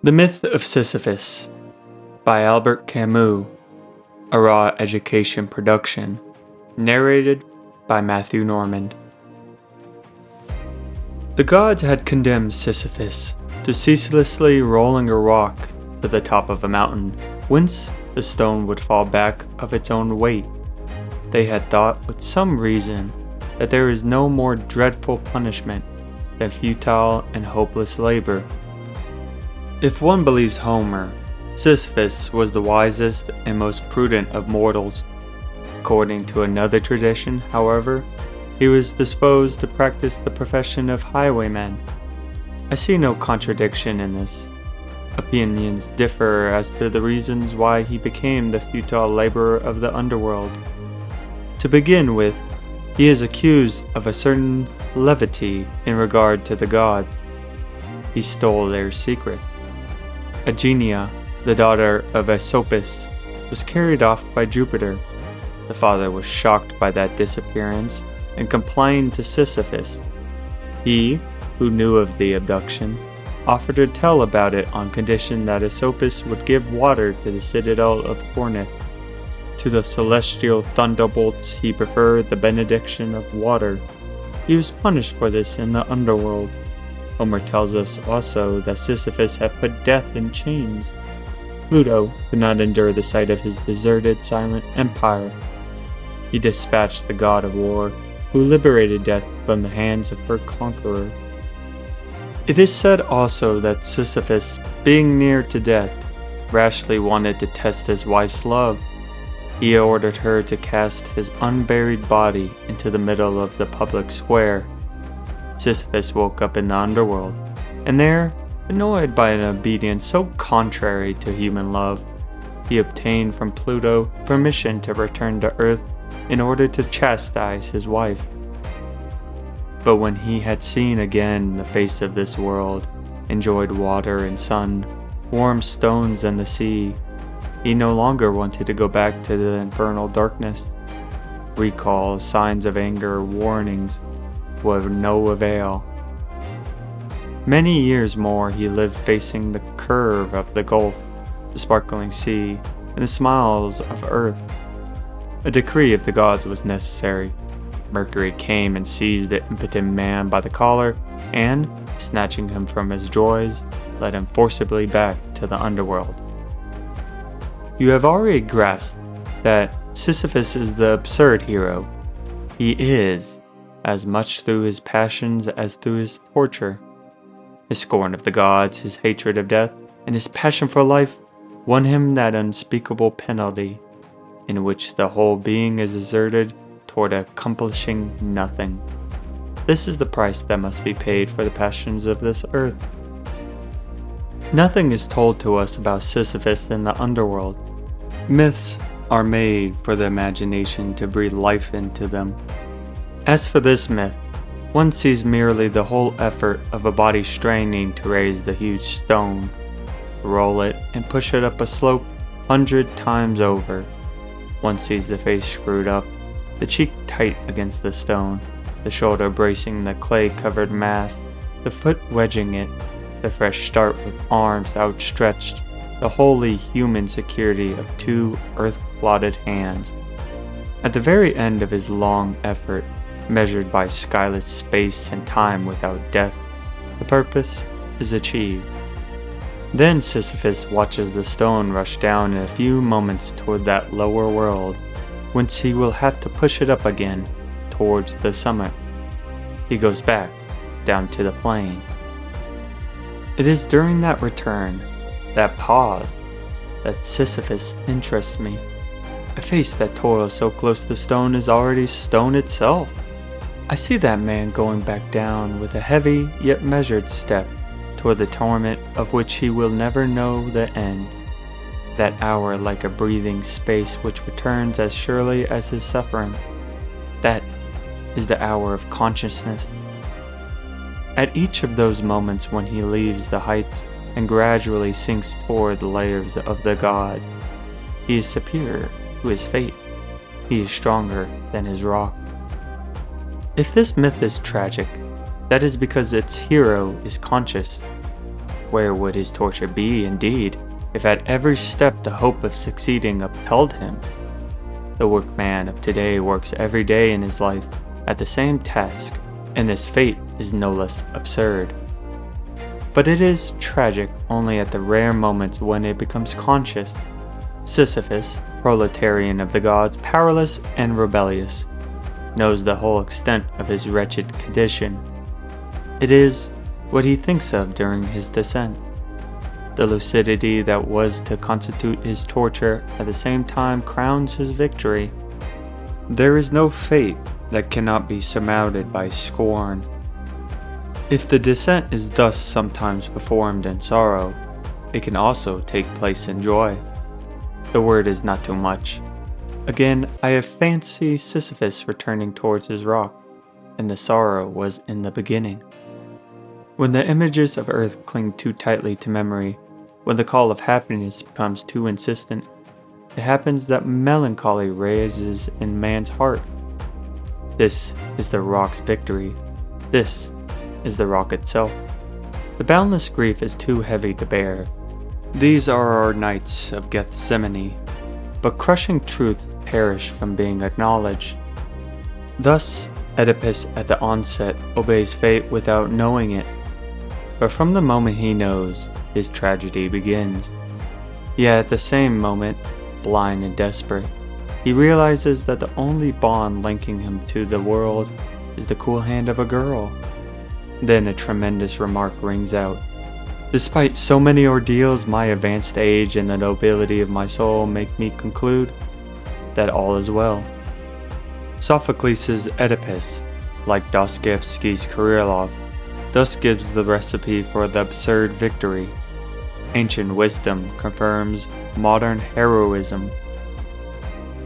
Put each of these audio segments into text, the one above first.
The Myth of Sisyphus by Albert Camus, a Raw Education production, narrated by Matthew Normand. The gods had condemned Sisyphus to ceaselessly rolling a rock to the top of a mountain, whence the stone would fall back of its own weight. They had thought with some reason that there is no more dreadful punishment than futile and hopeless labor. If one believes Homer, Sisyphus was the wisest and most prudent of mortals. According to another tradition, however, he was disposed to practice the profession of highwayman. I see no contradiction in this. Opinions differ as to the reasons why he became the futile laborer of the underworld. To begin with, he is accused of a certain levity in regard to the gods. He stole their secrets. Aegina, the daughter of Aesopus, was carried off by Jupiter. The father was shocked by that disappearance and complained to Sisyphus. He, who knew of the abduction, offered to tell about it on condition that Aesopus would give water to the citadel of Corinth. To the celestial thunderbolts he preferred the benediction of water. He was punished for this in the underworld. Homer tells us also that Sisyphus had put death in chains. Pluto could not endure the sight of his deserted, silent empire. He dispatched the god of war, who liberated death from the hands of her conqueror. It is said also that Sisyphus, being near to death, rashly wanted to test his wife's love. He ordered her to cast his unburied body into the middle of the public square. Sisyphus woke up in the underworld, and there, annoyed by an obedience so contrary to human love, he obtained from Pluto permission to return to Earth in order to chastise his wife. But when he had seen again the face of this world, enjoyed water and sun, warm stones and the sea, he no longer wanted to go back to the infernal darkness. Recalls, signs of anger, warnings were of no avail. Many years more he lived facing the curve of the gulf, the sparkling sea, and the smiles of earth. A decree of the gods was necessary. Mercury came and seized the impotent man by the collar, and, snatching him from his joys, led him forcibly back to the underworld. You have already grasped that Sisyphus is the absurd hero. He is, as much through his passions as through his torture. His scorn of the gods, his hatred of death, and his passion for life won him that unspeakable penalty, in which the whole being is exerted toward accomplishing nothing. This is the price that must be paid for the passions of this earth. Nothing is told to us about Sisyphus in the underworld. Myths are made for the imagination to breathe life into them. As for this myth, one sees merely the whole effort of a body straining to raise the huge stone, roll it, and push it up a slope 100 times over. One sees the face screwed up, the cheek tight against the stone, the shoulder bracing the clay-covered mass, the foot wedging it, the fresh start with arms outstretched, the wholly human security of two earth-clotted hands. At the very end of his long effort, measured by skyless space and time without death, the purpose is achieved. Then Sisyphus watches the stone rush down in a few moments toward that lower world, whence he will have to push it up again towards the summit. He goes back, down to the plain. It is during that return, that pause, that Sisyphus interests me. A face that toils so close to stone is already stone itself. I see that man going back down with a heavy yet measured step toward the torment of which he will never know the end. That hour like a breathing space which returns as surely as his suffering. That is the hour of consciousness. At each of those moments when he leaves the heights and gradually sinks toward the layers of the gods, he is superior to his fate. He is stronger than his rock. If this myth is tragic, that is because its hero is conscious. Where would his torture be, indeed, if at every step the hope of succeeding upheld him? The workman of today works every day in his life at the same task, and this fate is no less absurd. But it is tragic only at the rare moments when it becomes conscious. Sisyphus, proletarian of the gods, powerless and rebellious, knows the whole extent of his wretched condition. It is what he thinks of during his descent. The lucidity that was to constitute his torture at the same time crowns his victory. There is no fate that cannot be surmounted by scorn. If the descent is thus sometimes performed in sorrow, it can also take place in joy. The word is not too much. Again, I have fancied Sisyphus returning towards his rock, and the sorrow was in the beginning. When the images of earth cling too tightly to memory, when the call of happiness becomes too insistent, it happens that melancholy rises in man's heart. This is the rock's victory. This is the rock itself. The boundless grief is too heavy to bear. These are our nights of Gethsemane, but crushing truths perish from being acknowledged. Thus, Oedipus at the onset obeys fate without knowing it, but from the moment he knows, his tragedy begins. Yet at the same moment, blind and desperate, he realizes that the only bond linking him to the world is the cool hand of a girl. Then a tremendous remark rings out. Despite so many ordeals, my advanced age and the nobility of my soul make me conclude that all is well. Sophocles' Oedipus, like Dostoevsky's Krylov, thus gives the recipe for the absurd victory. Ancient wisdom confirms modern heroism.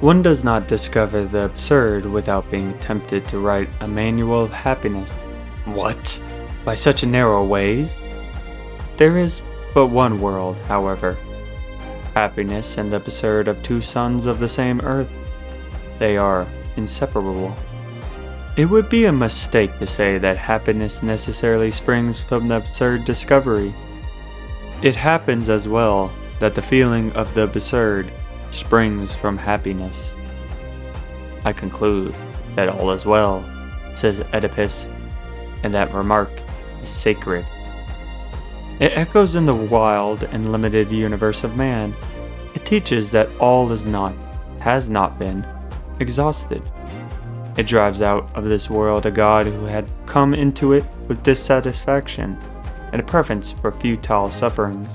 One does not discover the absurd without being tempted to write a manual of happiness. What? By such narrow ways? There is but one world, however. Happiness and the absurd of two sons of the same earth. They are inseparable. It would be a mistake to say that happiness necessarily springs from the absurd discovery. It happens as well that the feeling of the absurd springs from happiness. I conclude that all is well, says Oedipus, and that remark is sacred. It echoes in the wild and limited universe of man. It teaches that all is not, has not been, exhausted. It drives out of this world a God who had come into it with dissatisfaction and a preference for futile sufferings.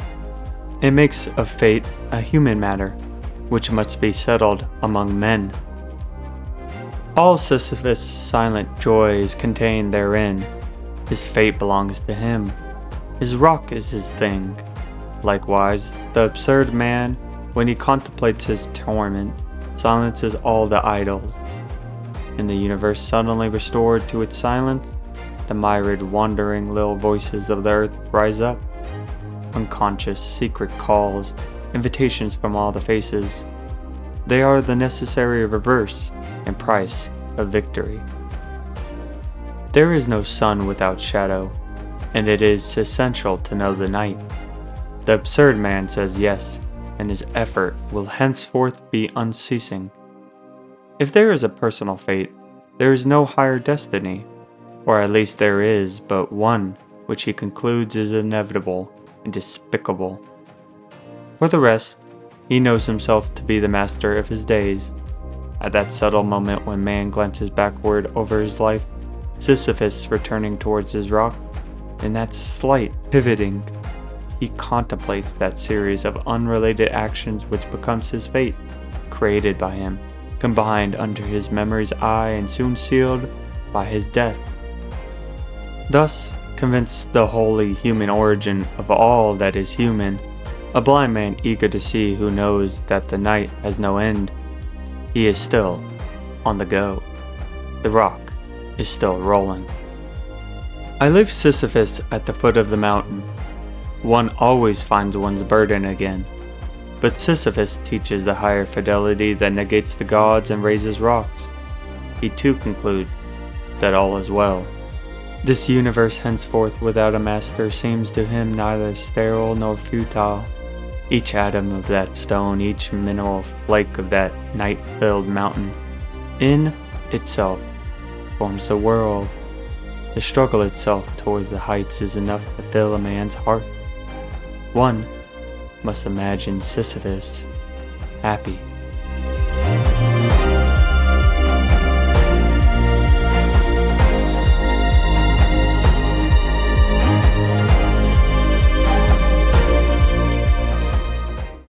It makes of fate a human matter, which must be settled among men. All Sisyphus' silent joy is contained therein. His fate belongs to him. His rock is his thing. Likewise, the absurd man, when he contemplates his torment, silences all the idols. In the universe suddenly restored to its silence, the myriad wandering little voices of the earth rise up. Unconscious, secret calls, invitations from all the faces. They are the necessary reverse and price of victory. There is no sun without shadow, and it is essential to know the night. The absurd man says yes, and his effort will henceforth be unceasing. If there is a personal fate, there is no higher destiny, or at least there is but one which he concludes is inevitable and despicable. For the rest, he knows himself to be the master of his days. At that subtle moment when man glances backward over his life, Sisyphus returning towards his rock, in that slight pivoting, he contemplates that series of unrelated actions which becomes his fate, created by him, combined under his memory's eye and soon sealed by his death. Thus, convinced the wholly human origin of all that is human, a blind man eager to see who knows that the night has no end, he is still on the go. The rock is still rolling. I leave Sisyphus at the foot of the mountain. One always finds one's burden again. But Sisyphus teaches the higher fidelity that negates the gods and raises rocks. He too concludes that all is well. This universe henceforth without a master seems to him neither sterile nor futile. Each atom of that stone, each mineral flake of that night-filled mountain, in itself forms a world. The struggle itself towards the heights is enough to fill a man's heart. One must imagine Sisyphus happy.